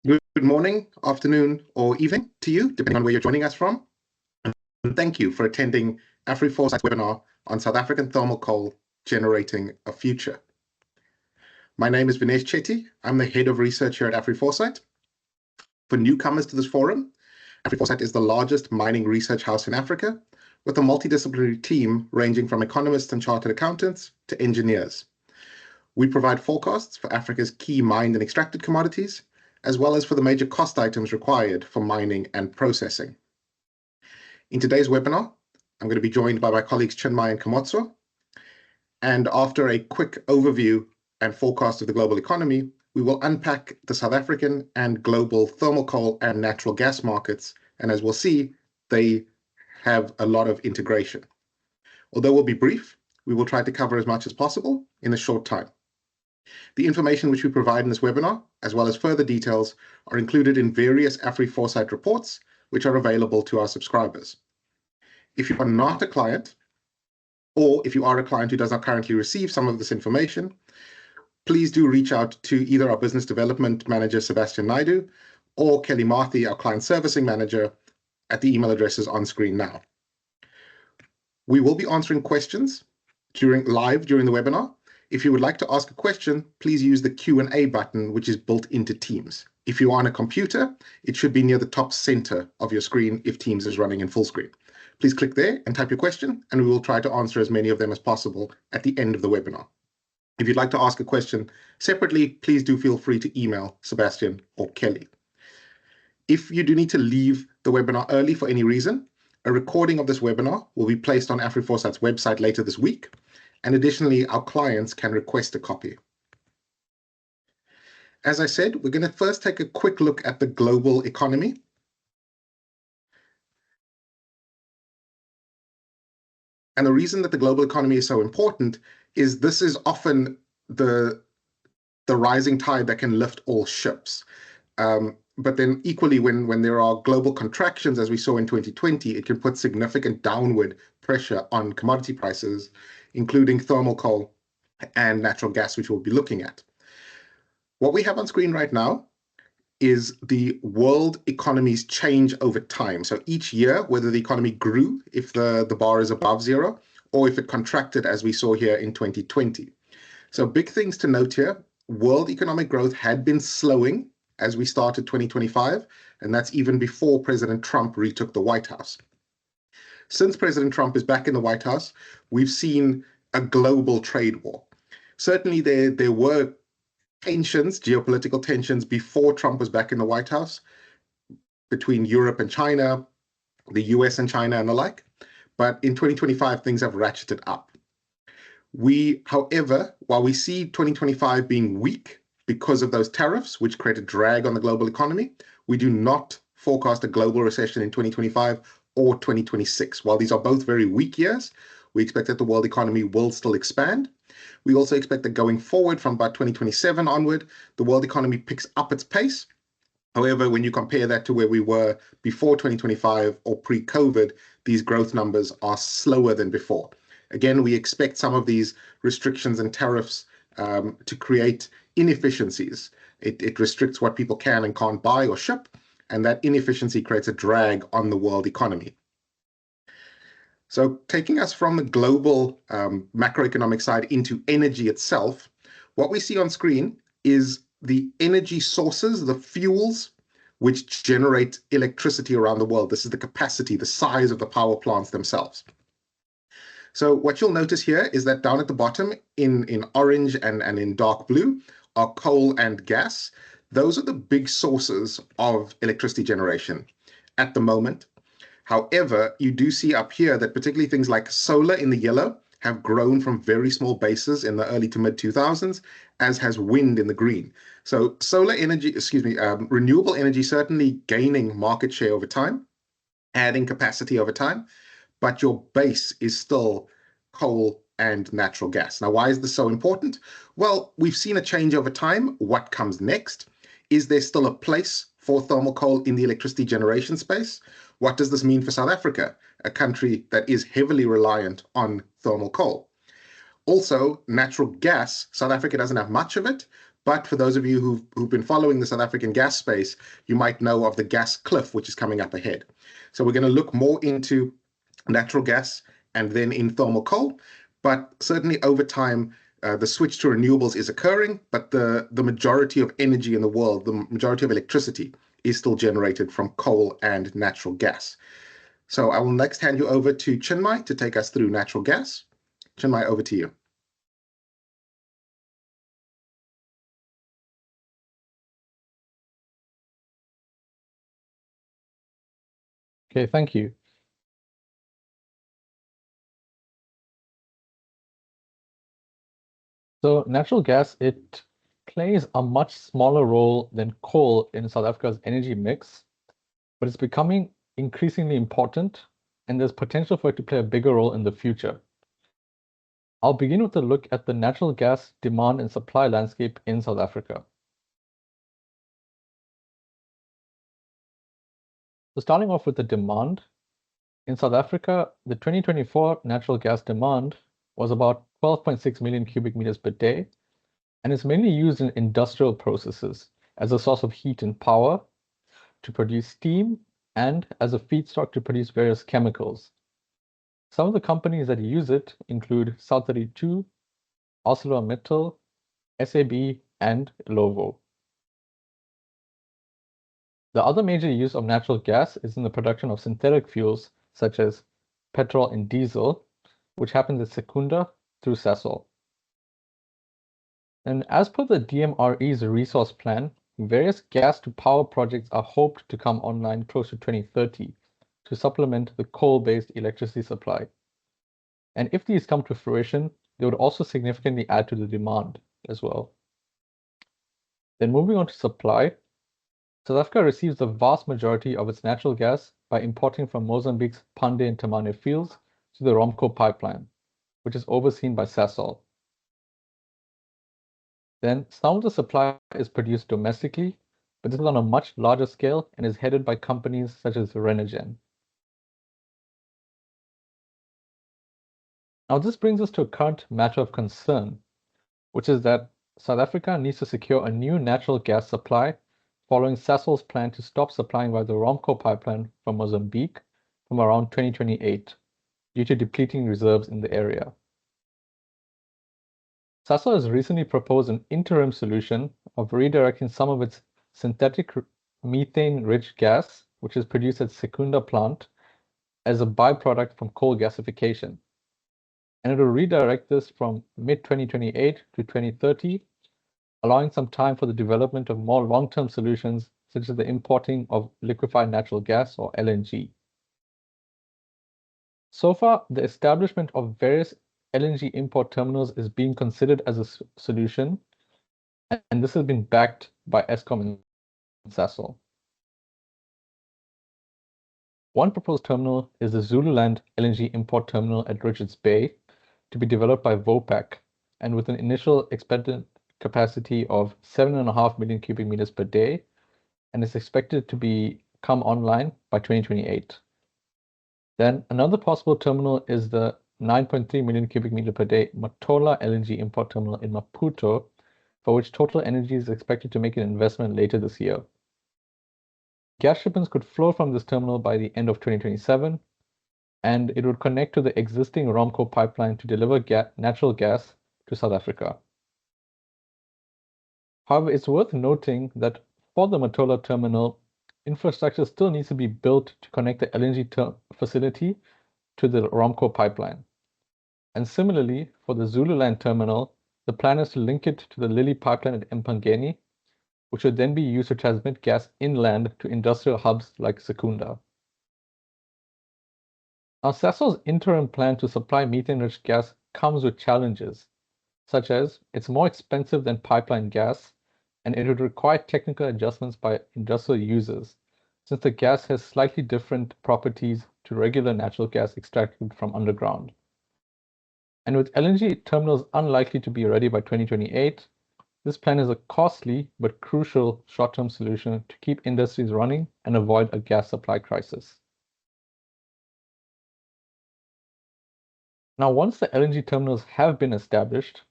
Good morning, afternoon, or evening to you, depending on where you're joining us from. And thank you for attending AfriForesight's webinar on South African thermal coal generating a future. My name is Vinesh Chetty. I'm the head of research here at AfriForesight. For newcomers to this forum, AfriForesight is the largest mining research house in Africa, with a multidisciplinary team ranging from economists and chartered accountants to engineers. We provide forecasts for Africa's key mined and extracted commodities, as well as for the major cost items required for mining and processing. In today's webinar, I'm going to be joined by my colleagues Chinmay and Kamotso. And after a quick overview and forecast of the global economy, we will unpack the South African and global thermal coal and natural gas markets. And as we'll see, they have a lot of integration. Although we'll be brief, we will try to cover as much as possible in a short time. The information which we provide in this webinar, as well as further details, are included in various AfriForesight reports, which are available to our subscribers. If you are not a client, or if you are a client who does not currently receive some of this information, please do reach out to either our business development manager, Sebastian Naidu, or Kelly Marthy, our client servicing manager, at the email addresses on screen now. We will be answering questions live during the webinar. If you would like to ask a question, please use the Q&A button, which is built into Teams. If you are on a computer, it should be near the top center of your screen if Teams is running in full screen. Please click there and type your question, and we will try to answer as many of them as possible at the end of the webinar. If you'd like to ask a question separately, please do feel free to email Sebastian or Kelly. If you do need to leave the webinar early for any reason, a recording of this webinar will be placed on AfriForesight's website later this week, and additionally, our clients can request a copy. As I said, we're going to first take a quick look at the global economy. And the reason that the global economy is so important is this is often the rising tide that can lift all ships. But then equally, when there are global contractions, as we saw in 2020, it can put significant downward pressure on commodity prices, including thermal coal and natural gas, which we'll be looking at. What we have on screen right now is the world economy's change over time. So each year, whether the economy grew, if the bar is above zero, or if it contracted, as we saw here in 2020. So big things to note here, world economic growth had been slowing as we started 2025, and that's even before President Trump retook the White House. Since President Trump is back in the White House, we've seen a global trade war. Certainly there were tensions, geopolitical tensions, before Trump was back in the White House between Europe and China, the US and China and the like. But in 2025, things have ratcheted up. However, while we see 2025 being weak because of those tariffs, which create a drag on the global economy, we do not forecast a global recession in 2025 or 2026. While these are both very weak years, we expect that the world economy will still expand. We also expect that going forward from about 2027 onward, the world economy picks up its pace. However, when you compare that to where we were before 2025 or pre-COVID, these growth numbers are slower than before. Again, we expect some of these restrictions and tariffs to create inefficiencies. It restricts what people can and can't buy or ship, and that inefficiency creates a drag on the world economy. So taking us from the global macroeconomic side into energy itself, what we see on screen is the energy sources, the fuels, which generate electricity around the world. This is the capacity, the size of the power plants themselves. So what you'll notice here is that down at the bottom in orange and in dark blue are coal and gas. Those are the big sources of electricity generation at the moment. However, you do see up here that particularly things like solar in the yellow have grown from very small bases in the early to mid 2000s, as has wind in the green. So solar energy, renewable energy certainly gaining market share over time, adding capacity over time, but your base is still coal and natural gas. Now, why is this so important? Well, we've seen a change over time. What comes next? Is there still a place for thermal coal in the electricity generation space? What does this mean for South Africa, a country that is heavily reliant on thermal coal? Also, natural gas, South Africa doesn't have much of it, But for those of you who've been following the South African gas space, you might know of the gas cliff, which is coming up ahead. So we're going to look more into natural gas and then in thermal coal. But certainly over time, the switch to renewables is occurring, but the majority of energy in the world, the majority of electricity, is still generated from coal and natural gas. So I will next hand you over to Chinmay to take us through natural gas. Chinmay, over to you. Okay, thank you. So natural gas, it plays a much smaller role than coal in South Africa's energy mix, but it's becoming increasingly important, and there's potential for it to play a bigger role in the future. I'll begin with a look at the natural gas demand and supply landscape in South Africa. So starting off with the demand, in South Africa, the 2024 natural gas demand was about 12.6 million cubic meters per day, and it's mainly used in industrial processes as a source of heat and power, to produce steam, and as a feedstock to produce various chemicals. Some of the companies that use it include South32, ArcelorMittal, SAB, and Lovo. The other major use of natural gas is in the production of synthetic fuels such as petrol and diesel, which happens at Secunda through Sasol. And as per the DMRE's resource plan, various gas-to-power projects are hoped to come online close to 2030 to supplement the coal-based electricity supply. And if these come to fruition, they would also significantly add to the demand as well. Then moving on to supply, South Africa receives the vast majority of its natural gas by importing from Mozambique's Pande and Temane fields to the ROMCO pipeline, which is overseen by Sasol. Then some of the supply is produced domestically, but this is on a much larger scale and is headed by companies such as Renergen. Now this brings us to a current matter of concern, which is that South Africa needs to secure a new natural gas supply following Sasol's plan to stop supplying by the ROMCO pipeline from Mozambique from around 2028 due to depleting reserves in the area. Sasol has recently proposed an interim solution of redirecting some of its synthetic methane-rich gas, which is produced at Secunda plant, as a byproduct from coal gasification. And it will redirect this from mid-2028 to 2030, allowing some time for the development of more long-term solutions, such as the importing of liquefied natural gas or LNG. So far, the establishment of various LNG import terminals is being considered as a solution, and this has been backed by Eskom and Sasol. One proposed terminal is the Zululand LNG import terminal at Richards Bay, to be developed by Vopak, and with an initial expected capacity of 7.5 million cubic meters per day, and is expected to come online by 2028. Then another possible terminal is the 9.3 million cubic meter per day Matola LNG import terminal in Maputo, for which Total Energy is expected to make an investment later this year. Gas shipments could flow from this terminal by the end of 2027, and it would connect to the existing ROMCO pipeline to deliver natural gas to South Africa. However, it's worth noting that for the Matola terminal, infrastructure still needs to be built to connect the LNG facility to the ROMCO pipeline. And similarly, for the Zululand terminal, the plan is to link it to the Lily pipeline at Empangeni, which would then be used to transmit gas inland to industrial hubs like Secunda. Now, Sasol's interim plan to supply methane-rich gas comes with challenges, such as it's more expensive than pipeline gas, and it would require technical adjustments by industrial users, since the gas has slightly different properties to regular natural gas extracted from underground. And with LNG terminals unlikely to be ready by 2028, this plan is a costly but crucial short-term solution to keep industries running and avoid a gas supply crisis. Now, once the LNG terminals have been established,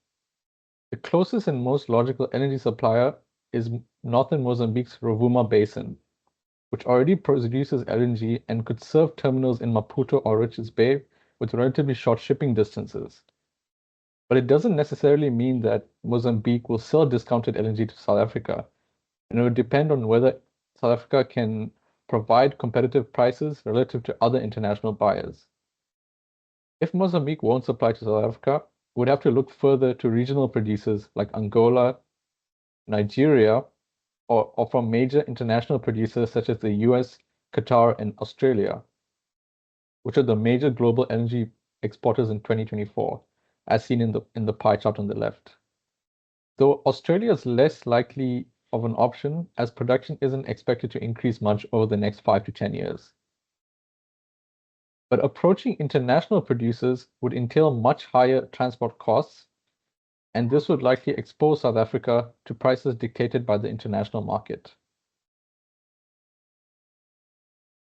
The closest and most logical energy supplier is northern Mozambique's Rovuma Basin, which already produces LNG and could serve terminals in Maputo or Richards Bay with relatively short shipping distances. But it doesn't necessarily mean that Mozambique will sell discounted LNG to South Africa, and it would depend on whether South Africa can provide competitive prices relative to other international buyers. If Mozambique won't supply to South Africa, we'd have to look further to regional producers like Angola, Nigeria, or from major international producers such as the US, Qatar, and Australia, which are the major global energy exporters in 2024, as seen in the pie chart on the left. Though Australia is less likely of an option, as production isn't expected to increase much over the next 5 to 10 years. But approaching international producers would entail much higher transport costs, and this would likely expose South Africa to prices dictated by the international market.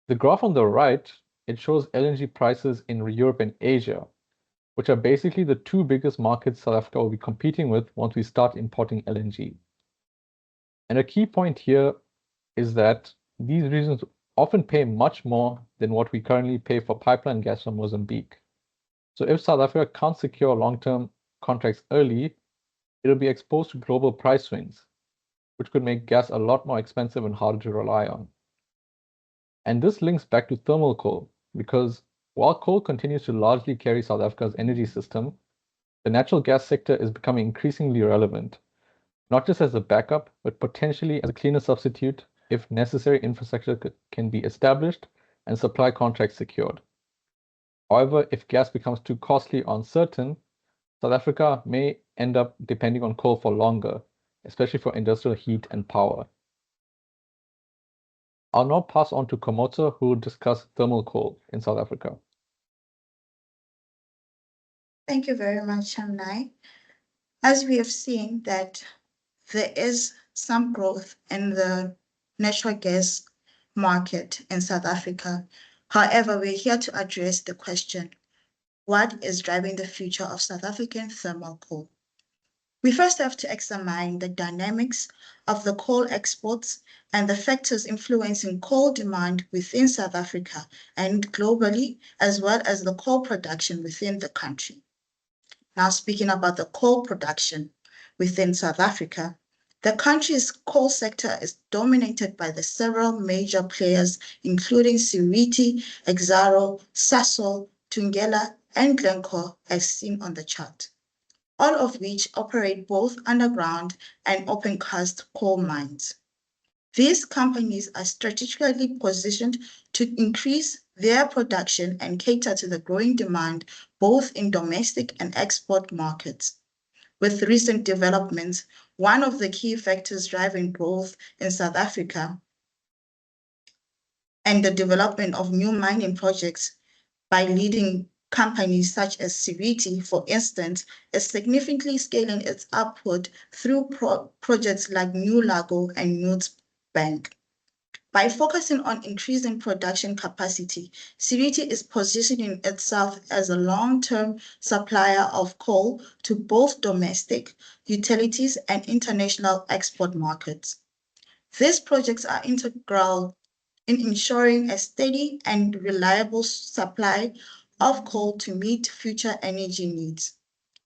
The graph on the right, it shows LNG prices in Europe and Asia, which are basically the two biggest markets South Africa will be competing with once we start importing LNG. And a key point here is that these regions often pay much more than what we currently pay for pipeline gas from Mozambique. So if South Africa can't secure long-term contracts early, it'll be exposed to global price swings, which could make gas a lot more expensive and harder to rely on. And this links back to thermal coal, because while coal continues to largely carry South Africa's energy system, the natural gas sector is becoming increasingly relevant, not just as a backup, but potentially as a cleaner substitute if necessary infrastructure can be established and supply contracts secured. However, if gas becomes too costly or uncertain, South Africa may end up depending on coal for longer, especially for industrial heat and power. I'll now pass on to Komotso, who will discuss thermal coal in South Africa. Thank you very much, Shamnai. As we have seen that there is some growth in the natural gas market in South Africa. However, we're here to address the question, what is driving the future of South African thermal coal? We first have to examine the dynamics of the coal exports and the factors influencing coal demand within South Africa and globally, as well as the coal production within the country. Now, speaking about the coal production within South Africa, the country's coal sector is dominated by the several major players, including Siriti, Exxaro, Sasol, Thungela, and Glencore, as seen on the chart, all of which operate both underground and open-cast coal mines. These companies are strategically positioned to increase their production and cater to the growing demand both in domestic and export markets. With recent developments, one of the key factors driving growth in South Africa and the development of new mining projects by leading companies such as Siriti, for instance, is significantly scaling its output through projects like New Largo and Noodsbank. By focusing on increasing production capacity, Siriti is positioning itself as a long-term supplier of coal to both domestic, utilities, and international export markets. These projects are integral in ensuring a steady and reliable supply of coal to meet future energy needs.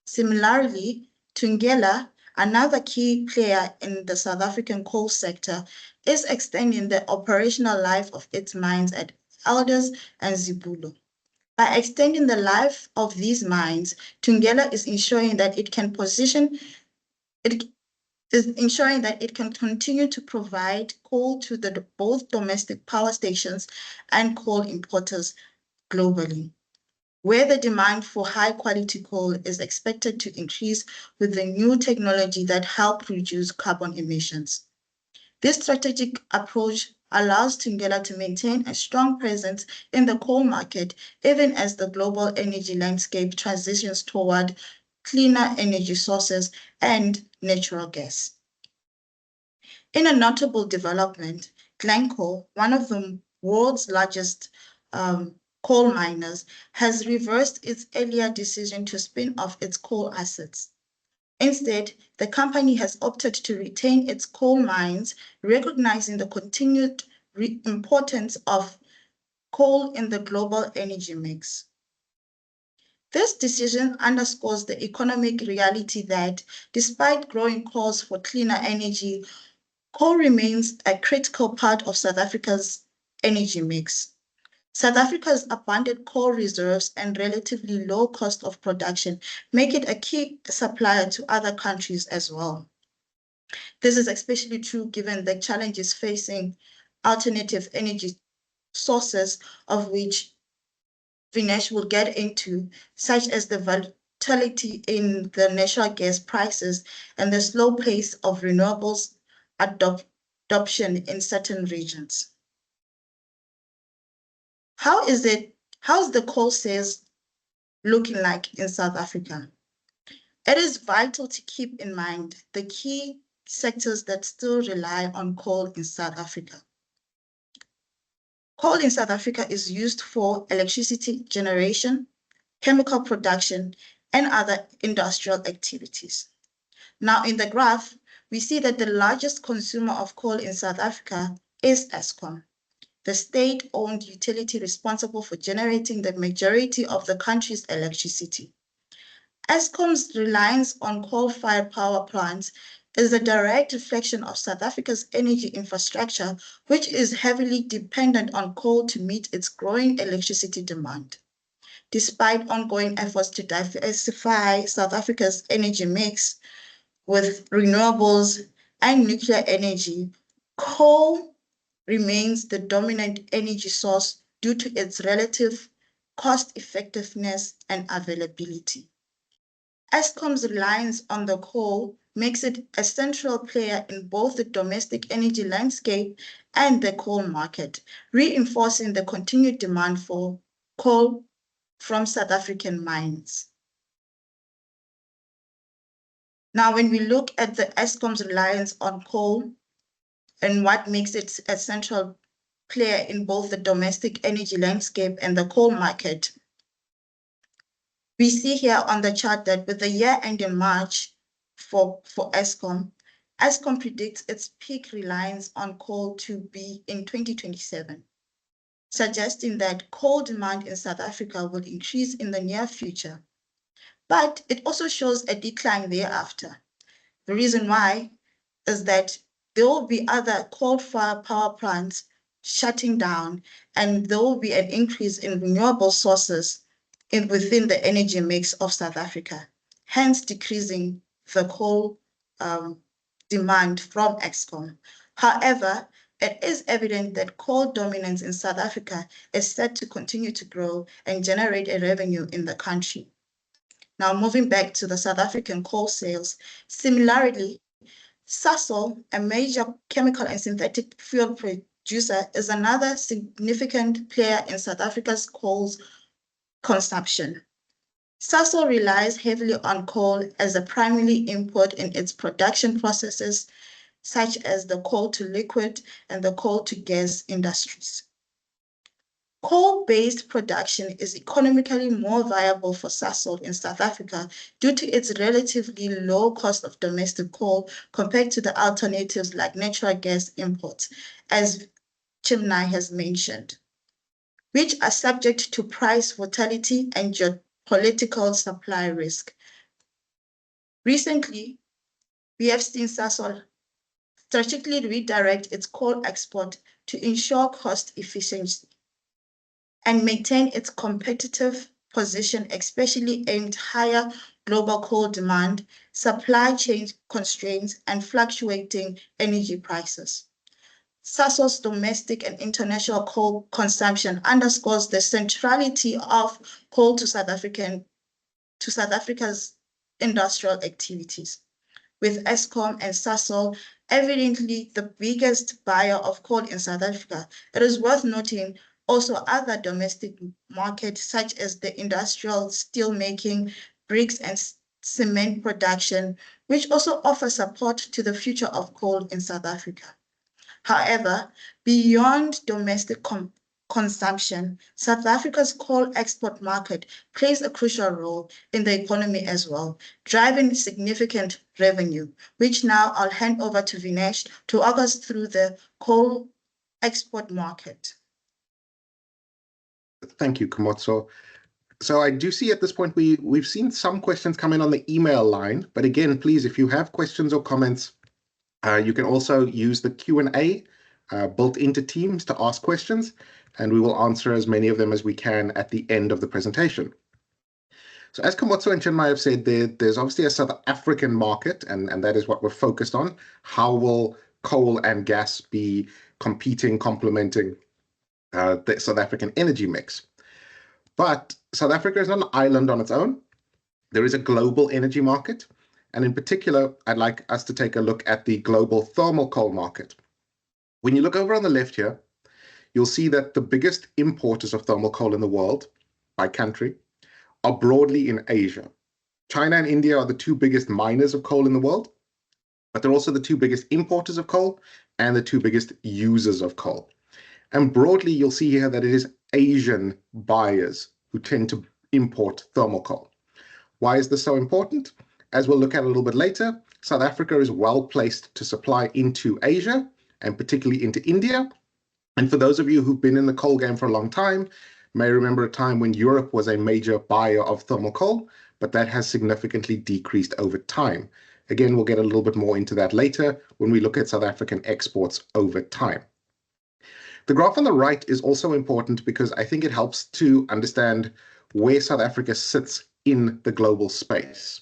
Similarly, Thungela, another key player in the South African coal sector, is extending the operational life of its mines at Elders and Zibulo. By extending the life of these mines, Thungela is ensuring that it can continue to provide coal to both domestic power stations and coal importers globally, where the demand for high-quality coal is expected to increase with the new technology that help reduce carbon emissions. This strategic approach allows Thungela to maintain a strong presence in the coal market, even as the global energy landscape transitions toward cleaner energy sources and natural gas. In a notable development, Glencore, one of the world's largest coal miners, has reversed its earlier decision to spin off its coal assets. Instead, the company has opted to retain its coal mines, recognizing the continued importance of coal in the global energy mix. This decision underscores the economic reality that, despite growing calls for cleaner energy, coal remains a critical part of South Africa's energy mix. South Africa's abundant coal reserves and relatively low cost of production make it a key supplier to other countries as well. This is especially true given the challenges facing alternative energy sources, of which Vinesh will get into, such as the volatility in the natural gas prices and the slow pace of renewables adoption in certain regions. How's the coal sales looking like in South Africa? It is vital to keep in mind the key sectors that still rely on coal in South Africa. Coal in South Africa is used for electricity generation, chemical production, and other industrial activities. Now, in the graph, we see that the largest consumer of coal in South Africa is Eskom, the state-owned utility responsible for generating the majority of the country's electricity. Eskom's reliance on coal-fired power plants is a direct reflection of South Africa's energy infrastructure, which is heavily dependent on coal to meet its growing electricity demand. Despite ongoing efforts to diversify South Africa's energy mix with renewables and nuclear energy, coal remains the dominant energy source due to its relative cost effectiveness and availability. Eskom's reliance on the coal makes it a central player in both the domestic energy landscape and the coal market, reinforcing the continued demand for coal from South African mines. Now, when we look at the Eskom's reliance on coal and what makes it a central player in both the domestic energy landscape and the coal market, we see here on the chart that with the year ending March for Eskom predicts its peak reliance on coal to be in 2027, suggesting that coal demand in South Africa will increase in the near future. But it also shows a decline thereafter. The reason why is that there will be other coal-fired power plants shutting down, and there will be an increase in renewable sources within the energy mix of South Africa, hence decreasing the coal demand from Eskom. However, it is evident that coal dominance in South Africa is set to continue to grow and generate a revenue in the country. Now, moving back to the South African coal sales, similarly, Sasol, a major chemical and synthetic fuel producer, is another significant player in South Africa's coal consumption. Sasol relies heavily on coal as a primary input in its production processes, such as the coal to liquid and the coal to gas industries. Coal-based production is economically more viable for Sasol in South Africa due to its relatively low cost of domestic coal compared to the alternatives like natural gas imports, as Chimnai has mentioned, which are subject to price volatility and geopolitical supply risk. Recently, we have seen Sasol strategically redirect its coal export to ensure cost efficiency and maintain its competitive position, especially aimed higher global coal demand, supply chain constraints, and fluctuating energy prices. Sasol's domestic and international coal consumption underscores the centrality of coal to South Africa's industrial activities. With Eskom and Sasol evidently the biggest buyer of coal in South Africa, it is worth noting also other domestic markets such as the industrial steel making, bricks and cement production, which also offer support to the future of coal in South Africa. However, beyond domestic consumption, South Africa's coal export market plays a crucial role in the economy as well, driving significant revenue, which now I'll hand over to Vinesh to walk us through the coal export market. Thank you, Komotso. So I do see at this point we've seen some questions come in on the email line, but again, please, if you have questions or comments, you can also use the Q&A built into Teams to ask questions, and we will answer as many of them as we can at the end of the presentation. So as Komotso and Chinmay have said, there's obviously a South African market, and that is what we're focused on. How will coal and gas be competing, complementing the South African energy mix? But South Africa is not an island on its own. There is a global energy market. And in particular, I'd like us to take a look at the global thermal coal market. When you look over on the left here, you'll see that the biggest importers of thermal coal in the world, by country, are broadly in Asia. China and India are the two biggest miners of coal in the world, but they're also the two biggest importers of coal and the two biggest users of coal. And broadly, you'll see here that it is Asian buyers who tend to import thermal coal. Why is this so important? As we'll look at a little bit later, South Africa is well placed to supply into Asia and particularly into India. And for those of you who've been in the coal game for a long time, may remember a time when Europe was a major buyer of thermal coal, but that has significantly decreased over time. Again, we'll get a little bit more into that later when we look at South African exports over time. The graph on the right is also important because I think it helps to understand where South Africa sits in the global space.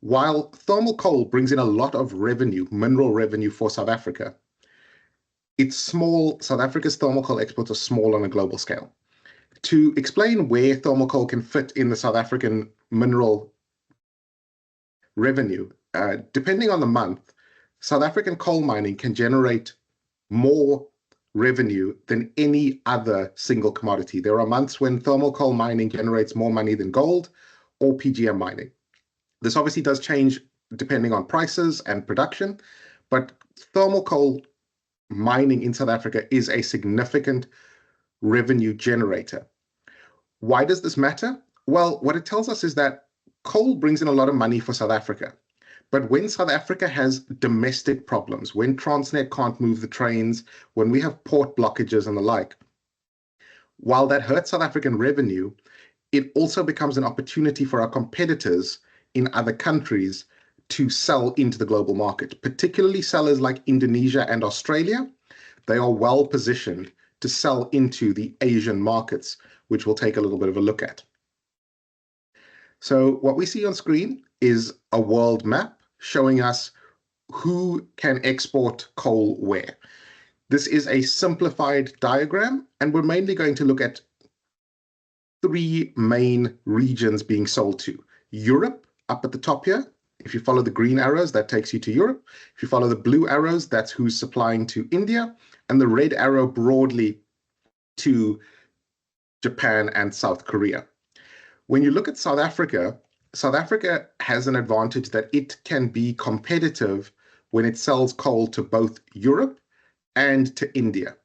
While thermal coal brings in a lot of revenue, mineral revenue for South Africa, it's small. South Africa's thermal coal exports are small on a global scale. To explain where thermal coal can fit in the South African mineral revenue, depending on the month, South African coal mining can generate more revenue than any other single commodity. There are months when thermal coal mining generates more money than gold or PGM mining. This obviously does change depending on prices and production, but thermal coal mining in South Africa is a significant revenue generator. Why does this matter? Well, what it tells us is that coal brings in a lot of money for South Africa. But when South Africa has domestic problems, when Transnet can't move the trains, when we have port blockages and the like, while that hurts South African revenue, it also becomes an opportunity for our competitors in other countries to sell into the global market, particularly sellers like Indonesia and Australia. They are well positioned to sell into the Asian markets, which we'll take a little bit of a look at. So what we see on screen is a world map showing us who can export coal where. This is a simplified diagram, and we're mainly going to look at three main regions being sold to. Europe, up at the top here. If you follow the green arrows, that takes you to Europe. If you follow the blue arrows, that's who's supplying to India, and the red arrow broadly to Japan and South Korea. When you look at South Africa, South Africa has an advantage that it can be competitive when it sells coal to both Europe and to India.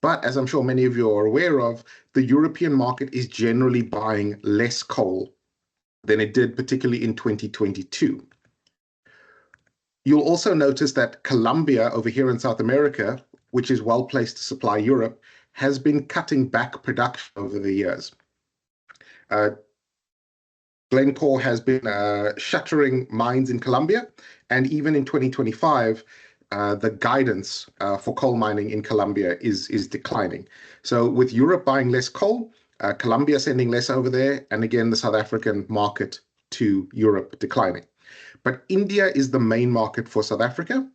But as I'm sure many of you are aware of, the European market is generally buying less coal than it did, particularly in 2022. You'll also notice that Colombia over here in South America, which is well placed to supply Europe, has been cutting back production over the years. Glencore has been shuttering mines in Colombia, and even in 2025, the guidance for coal mining in Colombia is declining. So with Europe buying less coal, Colombia sending less over there, and again, the South African market to Europe declining. But India is the main market for South Africa.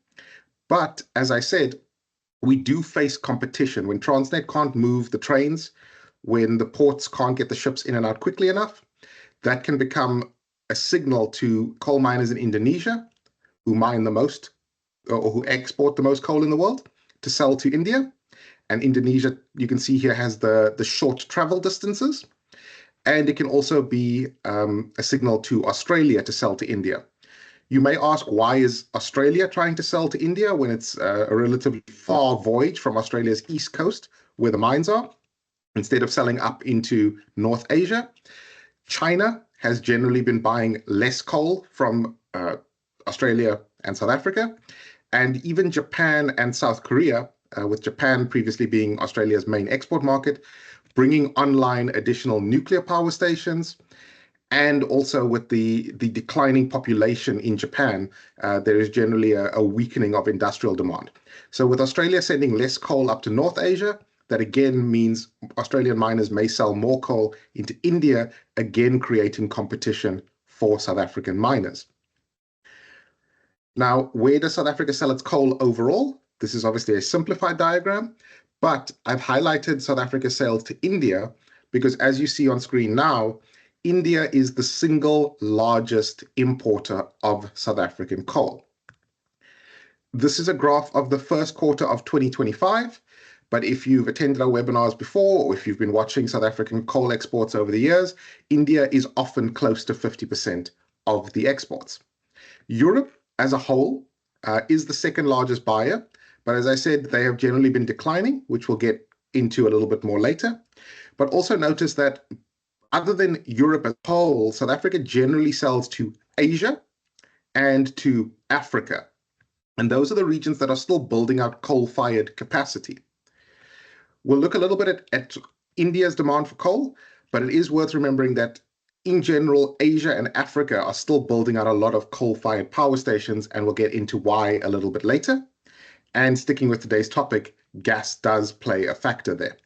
But as I said, we do face competition. When Transnet can't move the trains, when the ports can't get the ships in and out quickly enough, that can become a signal to coal miners in Indonesia, who mine the most, or who export the most coal in the world, to sell to India. And Indonesia, you can see here, has the short travel distances. And it can also be a signal to Australia to sell to India. You may ask, why is Australia trying to sell to India when it's a relatively far voyage from Australia's east coast, where the mines are? instead of selling up into North Asia. China has generally been buying less coal from Australia and South Africa, and even Japan and South Korea, with Japan previously being Australia's main export market, bringing online additional nuclear power stations. And also with the declining population in Japan, there is generally a weakening of industrial demand. So with Australia sending less coal up to North Asia, that again means Australian miners may sell more coal into India, again creating competition for South African miners. Now, where does South Africa sell its coal overall? This is obviously a simplified diagram, but I've highlighted South Africa's sales to India because, as you see on screen now, India is the single largest importer of South African coal. This is a graph of the first quarter of 2025, but if you've attended our webinars before, or if you've been watching South African coal exports over the years, India is often close to 50% of the exports. Europe as a whole is the second largest buyer, but as I said, they have generally been declining, which we'll get into a little bit more later. But also notice that other than Europe as a whole, South Africa generally sells to Asia and to Africa. And those are the regions that are still building out coal-fired capacity. We'll look a little bit at India's demand for coal, but it is worth remembering that in general, Asia and Africa are still building out a lot of coal-fired power stations, and we'll get into why a little bit later. And sticking with today's topic, gas does play a factor there.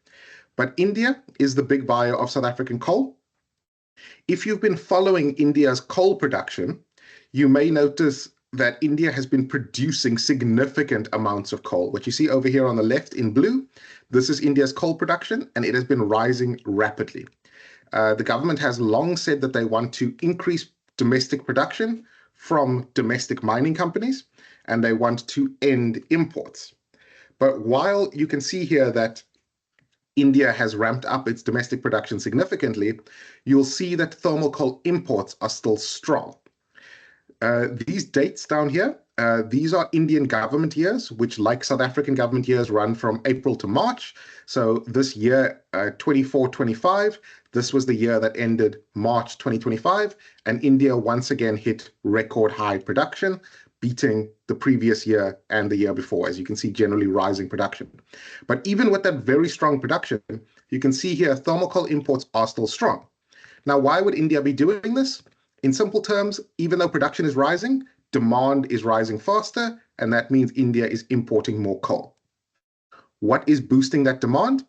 But India is the big buyer of South African coal. If you've been following India's coal production, you may notice that India has been producing significant amounts of coal. What you see over here on the left in blue, this is India's coal production, and it has been rising rapidly. The government has long said that they want to increase domestic production from domestic mining companies, and they want to end imports. But while you can see here that India has ramped up its domestic production significantly, you'll see that thermal coal imports are still strong. These dates down here, these are Indian government years, which, like South African government years, run from April to March. So this year, 24-25, this was the year that ended March 2025, and India once again hit record high production, beating the previous year and the year before, as you can see, generally rising production. But even with that very strong production, you can see here thermal coal imports are still strong. Now, why would India be doing this? In simple terms, even though production is rising, demand is rising faster, and that means India is importing more coal. What is boosting that demand?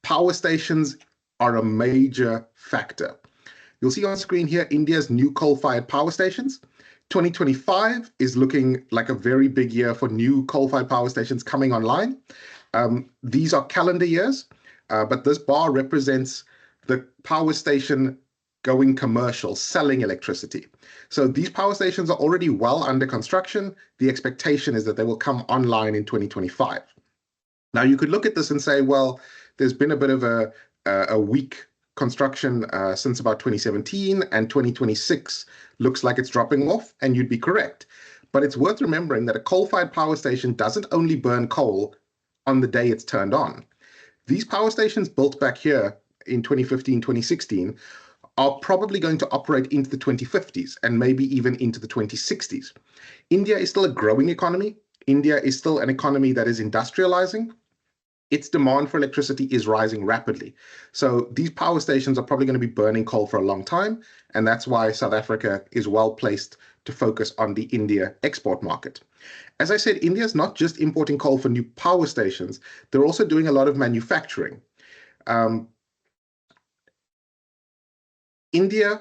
Power stations are a major factor. You'll see on screen here India's new coal-fired power stations. 2025 is looking like a very big year for new coal-fired power stations coming online. These are calendar years, but this bar represents the power station going commercial, selling electricity. So these power stations are already well under construction. The expectation is that they will come online in 2025. Now, you could look at this and say, well, there's been a bit of a weak construction since about 2017, and 2026 looks like it's dropping off, and you'd be correct. But it's worth remembering that a coal-fired power station doesn't only burn coal on the day it's turned on. These power stations built back here in 2015, 2016, are probably going to operate into the 2050s and maybe even into the 2060s. India is still a growing economy. India is still an economy that is industrializing. Its demand for electricity is rising rapidly. So these power stations are probably going to be burning coal for a long time, and that's why South Africa is well placed to focus on the India export market. As I said, India is not just importing coal for new power stations, they're also doing a lot of manufacturing. India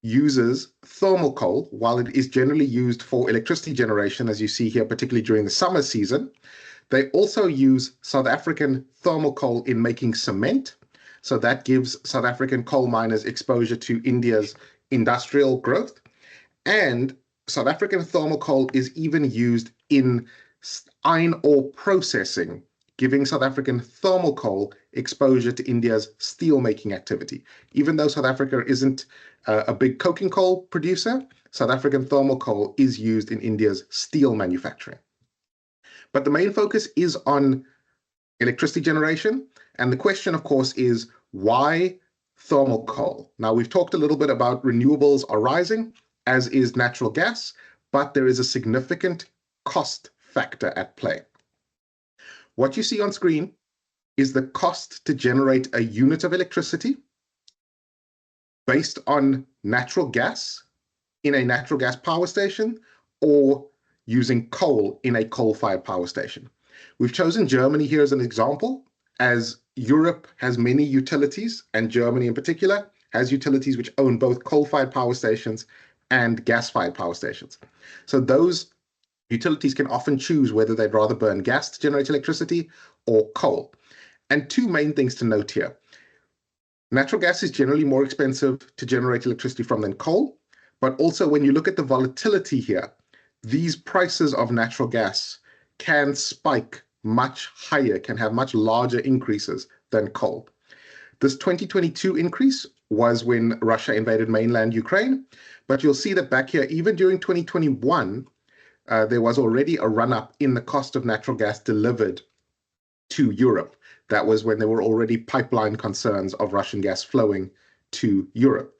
uses thermal coal, while it is generally used for electricity generation, as you see here, particularly during the summer season. They also use South African thermal coal in making cement. So that gives South African coal miners exposure to India's industrial growth. And South African thermal coal is even used in iron ore processing, giving South African thermal coal exposure to India's steel-making activity. Even though South Africa isn't a big coking coal producer, South African thermal coal is used in India's steel manufacturing. But the main focus is on electricity generation. And the question, of course, is why thermal coal? Now, we've talked a little bit about renewables are rising, as is natural gas, but there is a significant cost factor at play. What you see on screen is the cost to generate a unit of electricity based on natural gas in a natural gas power station or using coal in a coal-fired power station. We've chosen Germany here as an example, as Europe has many utilities, and Germany in particular has utilities which own both coal-fired power stations and gas-fired power stations. So those utilities can often choose whether they'd rather burn gas to generate electricity or coal. And two main things to note here. Natural gas is generally more expensive to generate electricity from than coal, but also when you look at the volatility here, these prices of natural gas can spike much higher, can have much larger increases than coal. This 2022 increase was when Russia invaded mainland Ukraine, but you'll see that back here, even during 2021, there was already a run-up in the cost of natural gas delivered to Europe. That was when there were already pipeline concerns of Russian gas flowing to Europe.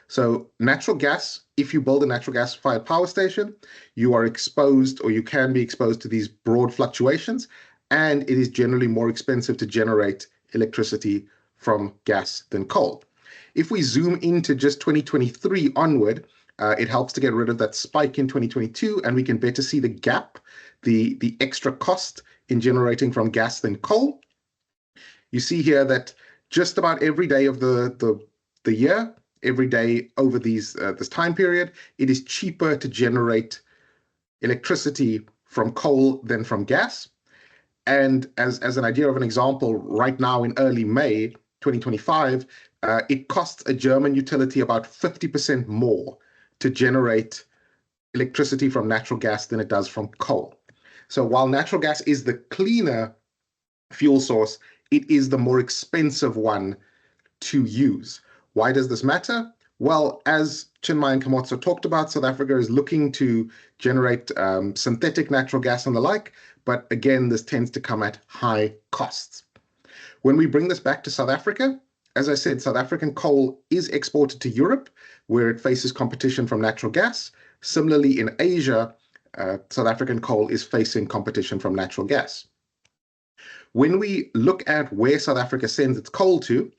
So natural gas, if you build a natural gas-fired power station, you are exposed, or you can be exposed to these broad fluctuations, and it is generally more expensive to generate electricity from gas than coal. If we zoom into just 2023 onward, it helps to get rid of that spike in 2022, and we can better see the gap, the extra cost in generating from gas than coal. You see here that just about every day of the year, every day over this time period, it is cheaper to generate electricity from coal than from gas. And as an idea of an example, right now in early May 2025, it costs a German utility about 50% more to generate electricity from natural gas than it does from coal. So while natural gas is the cleaner fuel source, it is the more expensive one to use. Why does this matter? Well, as Chinmay and Kamotso talked about, South Africa is looking to generate synthetic natural gas and the like, but again, this tends to come at high costs. When we bring this back to South Africa, as I said, South African coal is exported to Europe, where it faces competition from natural gas. Similarly, in Asia, South African coal is facing competition from natural gas. When we look at where South Africa sends its coal to,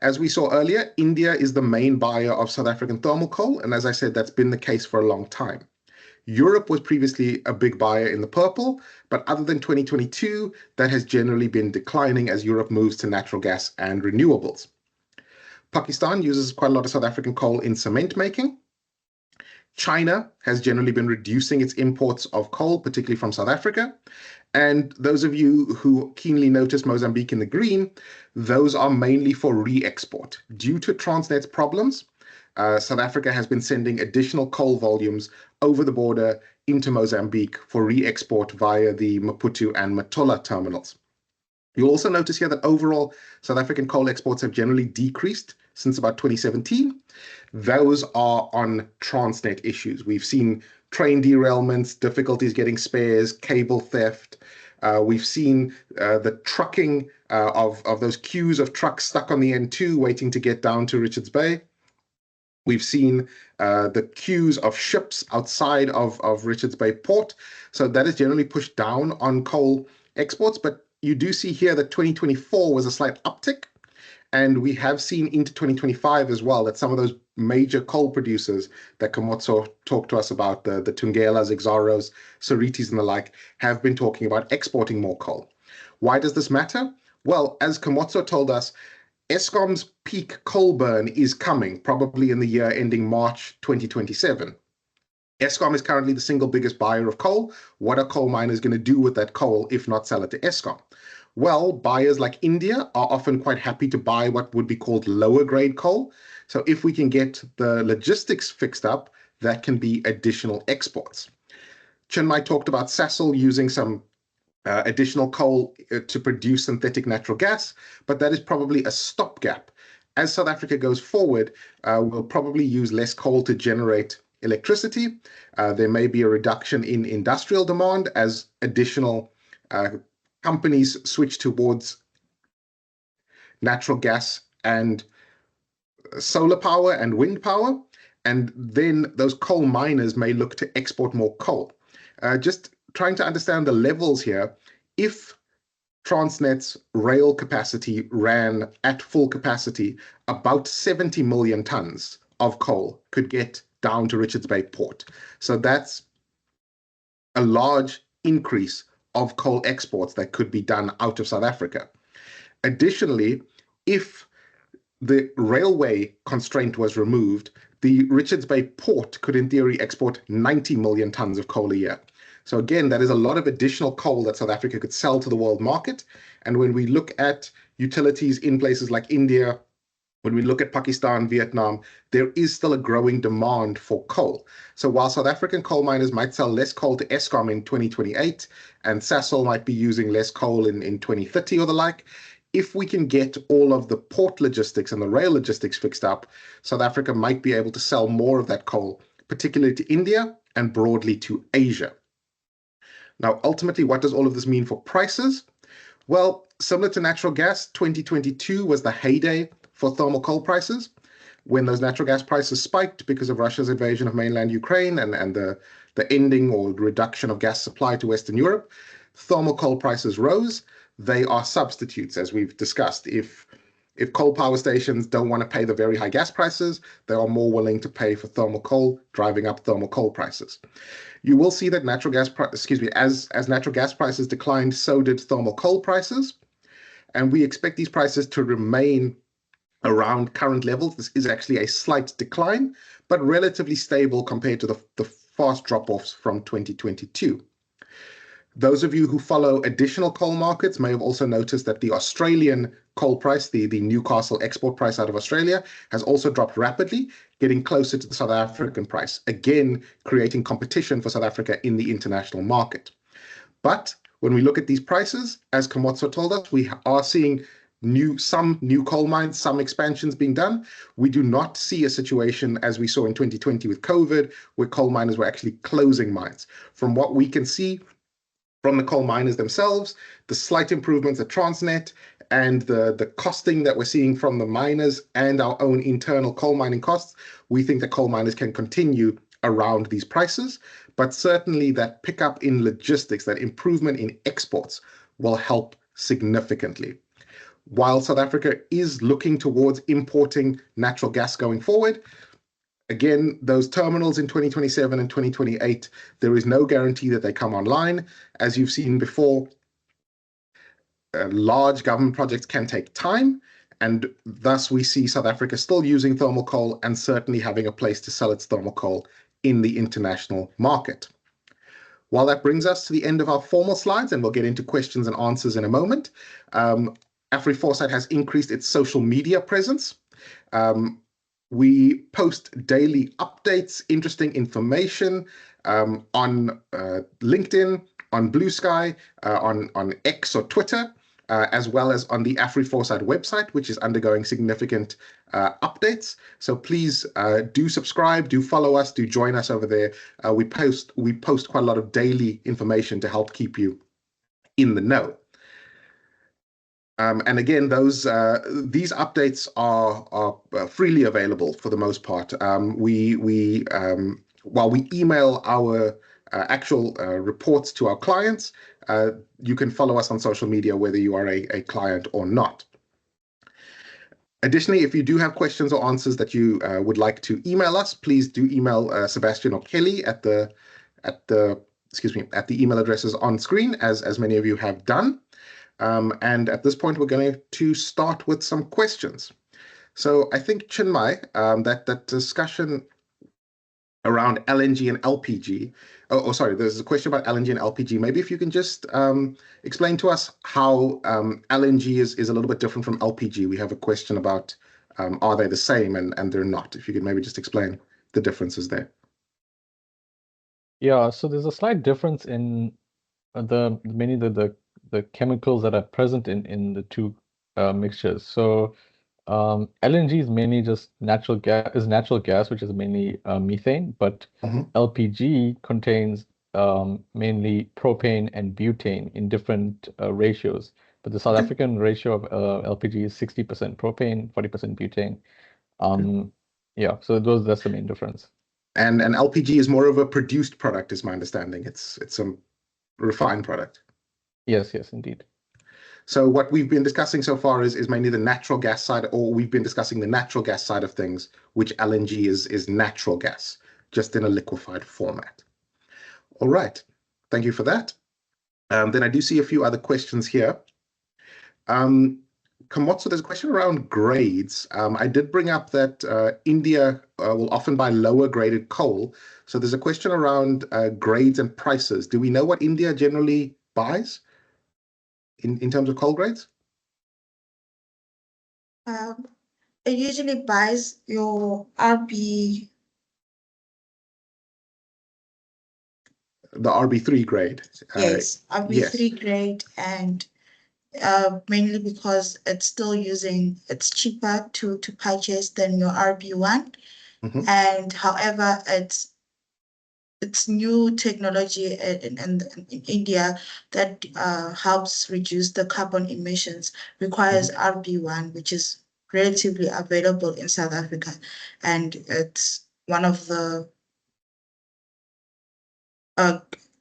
as we saw earlier, India is the main buyer of South African thermal coal, and as I said, that's been the case for a long time. Europe was previously a big buyer in the purple, but other than 2022, that has generally been declining as Europe moves to natural gas and renewables. Pakistan uses quite a lot of South African coal in cement making. China has generally been reducing its imports of coal, particularly from South Africa. And those of you who keenly notice Mozambique in the green, those are mainly for re-export. Due to Transnet's problems, South Africa has been sending additional coal volumes over the border into Mozambique for re-export via the Maputo and Matola terminals. You'll also notice here that overall South African coal exports have generally decreased since about 2017. Those are on Transnet issues. We've seen train derailments, difficulties getting spares, cable theft. We've seen the trucking of those queues of trucks stuck on the N2 waiting to get down to Richards Bay. We've seen the queues of ships outside of Richards Bay port. So that has generally pushed down on coal exports. But you do see here that 2024 was a slight uptick. And we have seen into 2025 as well that some of those major coal producers that Kamotso talked to us about, the Thungelas, Exxaros, Soritis and the like, have been talking about exporting more coal. Why does this matter? Well, as Kamotso told us, Eskom's peak coal burn is coming, probably in the year ending March 2027. Eskom is currently the single biggest buyer of coal. What are coal miners going to do with that coal if not sell it to Eskom? Well, buyers like India are often quite happy to buy what would be called lower grade coal. So if we can get the logistics fixed up, that can be additional exports. Chinmay talked about Sasol using some additional coal to produce synthetic natural gas, but that is probably a stopgap. As South Africa goes forward, we'll probably use less coal to generate electricity. There may be a reduction in industrial demand as additional companies switch towards natural gas and solar power and wind power, and then those coal miners may look to export more coal. Just trying to understand the levels here. If Transnet's rail capacity ran at full capacity, about 70 million tons of coal could get down to Richards Bay Port. So that's a large increase of coal exports that could be done out of South Africa. Additionally, if the railway constraint was removed, the Richards Bay Port could, in theory, export 90 million tons of coal a year. So again, that is a lot of additional coal that South Africa could sell to the world market. And when we look at utilities in places like India, when we look at Pakistan, Vietnam, there is still a growing demand for coal. So while South African coal miners might sell less coal to Eskom in 2028, and Sasol might be using less coal in 2030 or the like, if we can get all of the port logistics and the rail logistics fixed up, South Africa might be able to sell more of that coal, particularly to India and broadly to Asia. Now, ultimately, what does all of this mean for prices? Well, similar to natural gas, 2022 was the heyday for thermal coal prices, when those natural gas prices spiked because of Russia's invasion of mainland Ukraine and the ending or reduction of gas supply to Western Europe. Thermal coal prices rose. They are substitutes, as we've discussed. If coal power stations don't want to pay the very high gas prices, they are more willing to pay for thermal coal, driving up thermal coal prices. You will see that as natural gas prices declined, so did thermal coal prices. And we expect these prices to remain around current levels. This is actually a slight decline, but relatively stable compared to the fast drop-offs from 2022. Those of you who follow additional coal markets may have also noticed that the Australian coal price, the Newcastle export price out of Australia, has also dropped rapidly, getting closer to the South African price, again creating competition for South Africa in the international market. But when we look at these prices, as Khomotso told us, we are seeing some new coal mines, some expansions being done. We do not see a situation as we saw in 2020 with COVID, where coal miners were actually closing mines. From what we can see from the coal miners themselves, the slight improvements at Transnet, and the costing that we're seeing from the miners and our own internal coal mining costs, we think that coal miners can continue around these prices. But certainly that pickup in logistics, that improvement in exports, will help significantly. While South Africa is looking towards importing natural gas going forward, again, those terminals in 2027 and 2028, there is no guarantee that they come online. As you've seen before, large government projects can take time, and thus we see South Africa still using thermal coal and certainly having a place to sell its thermal coal in the international market. While that brings us to the end of our formal slides, and we'll get into questions and answers in a moment, AfriForesight has increased its social media presence. We post daily updates, interesting information on LinkedIn, on Blue Sky, on X or Twitter, as well as on the AfriForesight website, which is undergoing significant updates. So please do subscribe, do follow us, do join us over there. We post quite a lot of daily information to help keep you in the know. And again, these updates are freely available for the most part. While we email our actual reports to our clients, you can follow us on social media whether you are a client or not. Additionally, if you do have questions or answers that you would like to email us, please do email Sebastian or Kelly at the email addresses on screen, as many of you have done. And at this point, we're going to start with some questions. So I think, Chinmay, that discussion around LNG and LPG, there's a question about LNG and LPG. Maybe if you can just explain to us how LNG is a little bit different from LPG. We have a question about are they the same, and they're not. If you could maybe just explain the differences there. Yeah, so there's a slight difference in the chemicals that are present in the two mixtures. So LNG is mainly just natural gas, which is mainly methane, but LPG contains mainly propane and butane in different ratios. But the South Okay. African ratio of LPG is 60% propane, 40% butane. Yeah, so that's the main difference. And LPG is more of a produced product, is my understanding. It's a refined product. Yes, indeed. So what we've been discussing so far is mainly the natural gas side, or we've been discussing the natural gas side of things, which LNG is natural gas, just in a liquefied format. All right, thank you for that. Then I do see a few other questions here. Komotso, there's a question around grades. I did bring up that India will often buy lower graded coal. So there's a question around grades and prices. Do we know what India generally buys in terms of coal grades? It usually buys your RB. The RB3 grade. Yes, RB3 grade, and mainly because it's cheaper to purchase than your RB1. Mhm. And however, it's new technology in India that helps reduce the carbon emissions, requires RB1, which is relatively available in South Africa, and it's one of the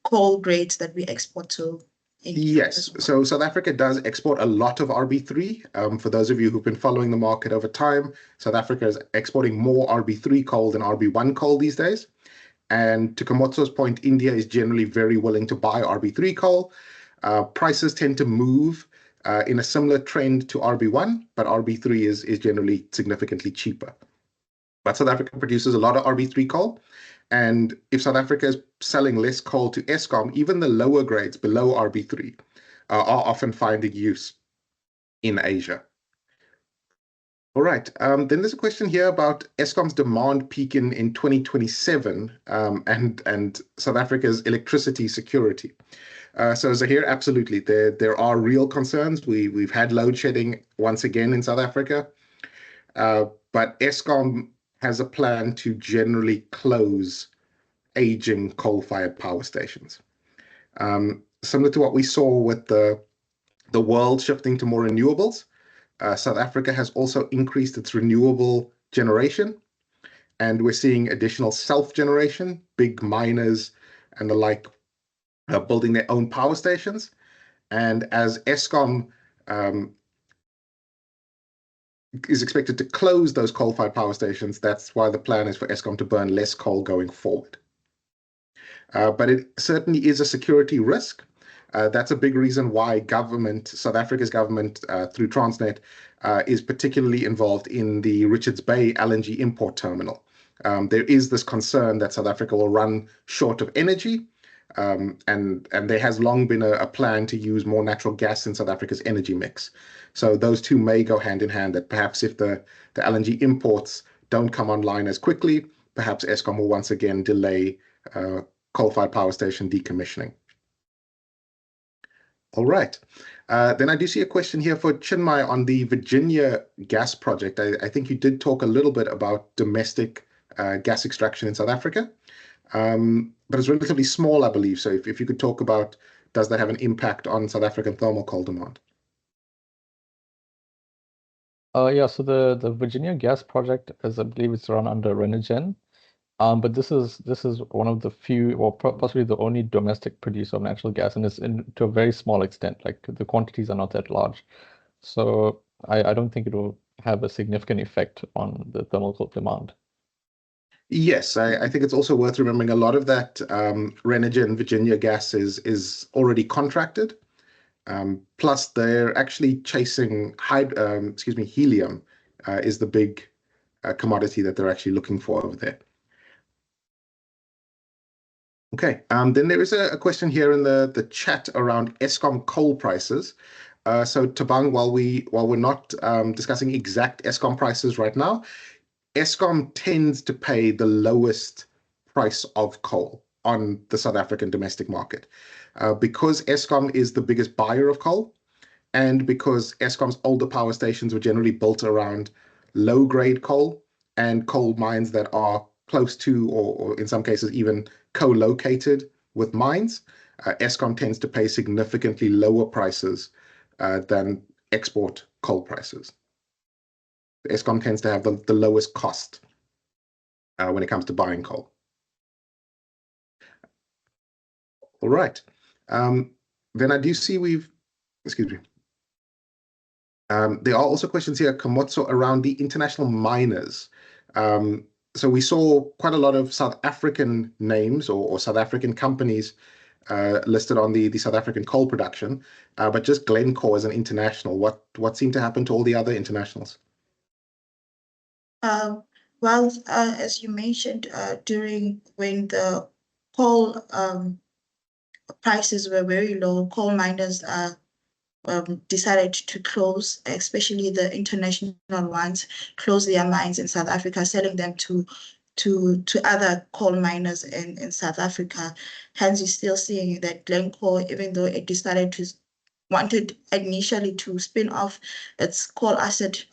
coal grades that we export to India. Yes, so South Africa does export a lot of RB3. For those of you who've been following the market over time, South Africa is exporting more RB3 coal than RB1 coal these days. And to Komotso's point, India is generally very willing to buy RB3 coal. Prices tend to move in a similar trend to RB1, but RB3 is generally significantly cheaper. But South Africa produces a lot of RB3 coal. And if South Africa is selling less coal to Eskom, even the lower grades below RB3 are often finding use in Asia. All right. Then there's a question here about Eskom's demand peak in 2027 and South Africa's electricity security. So Zahir, absolutely, there are real concerns. We've had load shedding once again in South Africa, but Eskom has a plan to generally close aging coal-fired power stations. Similar to what we saw with the world shifting to more renewables, South Africa has also increased its renewable generation, and we're seeing additional self-generation, big miners and the like building their own power stations. And as Eskom is expected to close those coal-fired power stations, that's why the plan is for Eskom to burn less coal going forward. But it certainly is a security risk. That's a big reason why South Africa's government, through Transnet, is particularly involved in the Richards Bay LNG import terminal. There is this concern that South Africa will run short of energy, and there has long been a plan to use more natural gas in South Africa's energy mix. So those two may go hand in hand, that perhaps if the LNG imports don't come online as quickly, perhaps Eskom will once again delay coal-fired power station decommissioning. All right. Then I do see a question here for Chinmay on the Virginia gas project. I think you did talk a little bit about domestic gas extraction in South Africa, but it's relatively small, I believe. So if you could talk about, does that have an impact on South African thermal coal demand? Yeah, so the Virginia gas project, as I believe it's run under Renergen. But this is one of the few, or possibly the only domestic producer of natural gas, and it's to a very small extent. Like the quantities are not that large, so I don't think it will have a significant effect on the thermal coal demand. Yes, I think it's also worth remembering a lot of that Renergen Virginia gas is already contracted. Plus, they're actually chasing helium is the big commodity that they're actually looking for over there. Okay, then there is a question here in the chat around Eskom coal prices. So Thabang, while we're not discussing exact Eskom prices right now, Eskom tends to pay the lowest price of coal on the South African domestic market. Because Eskom is the biggest buyer of coal, and because Eskom's older power stations were generally built around low-grade coal and coal mines that are close to, or in some cases even co-located with mines, Eskom tends to pay significantly lower prices than export coal prices. Eskom tends to have the lowest cost when it comes to buying coal. All right. Then I do see excuse me. There are also questions here, Khomotso, around the international miners. So we saw quite a lot of South African names or South African companies listed on the South African coal production, but just Glencore as an international. What seemed to happen to all the other internationals? Well, as you mentioned, during when the coal prices were very low, coal miners decided to close, especially the international ones, close their mines in South Africa, selling them to other coal miners in South Africa. Hence, you're still seeing that Glencore, even though it decided to wanted initially to spin off its coal asset,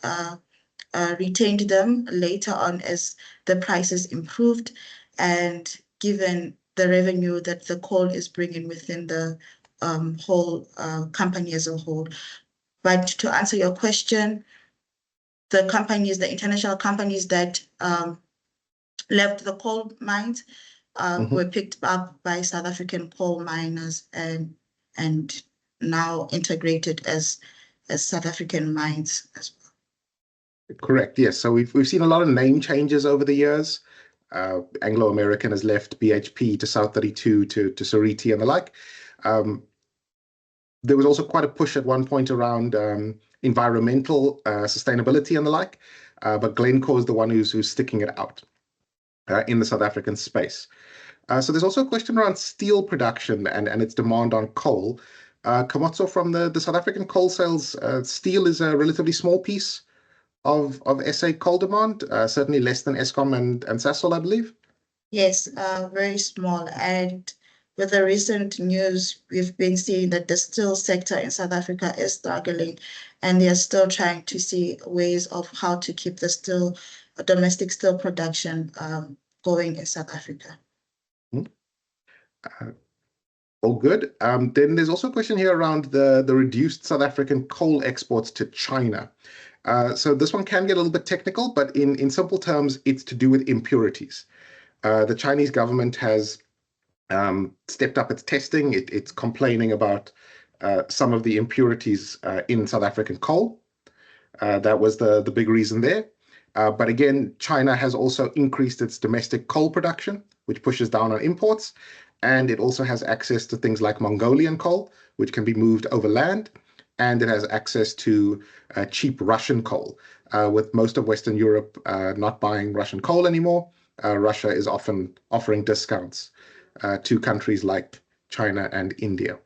retained them later on as the prices improved, and given the revenue that the coal is bringing within the whole company as a whole. But to answer your question, the international companies that left the coal mines were picked up by South African coal miners and now integrated as South African mines as well. Correct. Yes. So we've seen a lot of name changes over the years. Anglo American has left BHP to South32 to Seriti and the like. There was also quite a push at one point around environmental sustainability and the like, but Glencore is the one who's sticking it out in the South African space. So there's also a question around steel production and its demand on coal. Khomotso, from the South African coal sales, steel is a relatively small piece of SA coal demand, certainly less than Eskom and Sasol, I believe. Yes, very small. And with the recent news, we've been seeing that the steel sector in South Africa is struggling, and they are still trying to see ways of how to keep the domestic steel production going in South Africa. All good. Then there's also a question here around the reduced South African coal exports to China. So this one can get a little bit technical, but in simple terms, it's to do with impurities. The Chinese government has stepped up its testing. It's complaining about some of the impurities in South African coal. That was the big reason there. But again, China has also increased its domestic coal production, which pushes down on imports. And it also has access to things like Mongolian coal, which can be moved over land. And it has access to cheap Russian coal. With most of Western Europe not buying Russian coal anymore, Russia is often offering discounts to countries like China and India.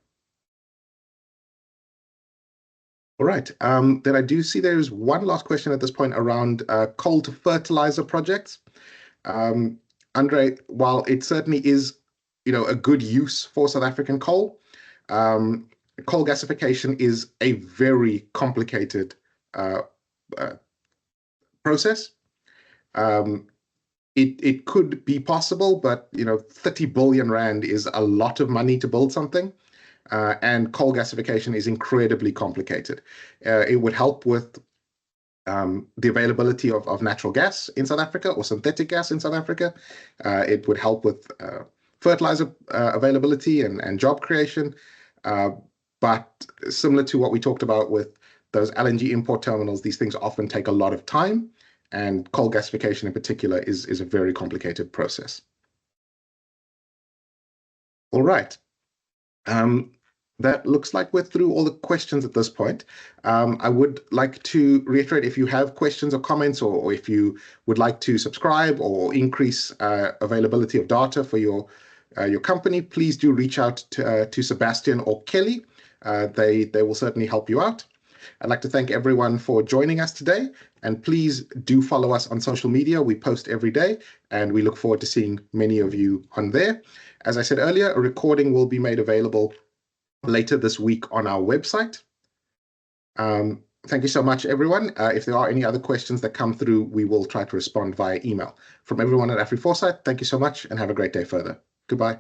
All right. Then I do see there's one last question at this point around coal to fertilizer projects. Andre, while it certainly is, a good use for South African coal, coal gasification is a very complicated process. It could be possible, but 30 billion rand is a lot of money to build something, and coal gasification is incredibly complicated. It would help with the availability of natural gas in South Africa or synthetic gas in South Africa. It would help with fertilizer availability and job creation. But similar to what we talked about with those LNG import terminals, these things often take a lot of time, and coal gasification in particular is a very complicated process. All right. That looks like we're through all the questions at this point. I would like to reiterate, if you have questions or comments, or if you would like to subscribe or increase availability of data for your company, please do reach out to Sebastian or Kelly. They will certainly help you out. I'd like to thank everyone for joining us today, and please do follow us on social media. We post every day, and we look forward to seeing many of you on there. As I said earlier, a recording will be made available later this week on our website. Thank you so much, everyone. If there are any other questions that come through, we will try to respond via email. From everyone at AfriForesight, thank you so much, and have a great day further. Goodbye.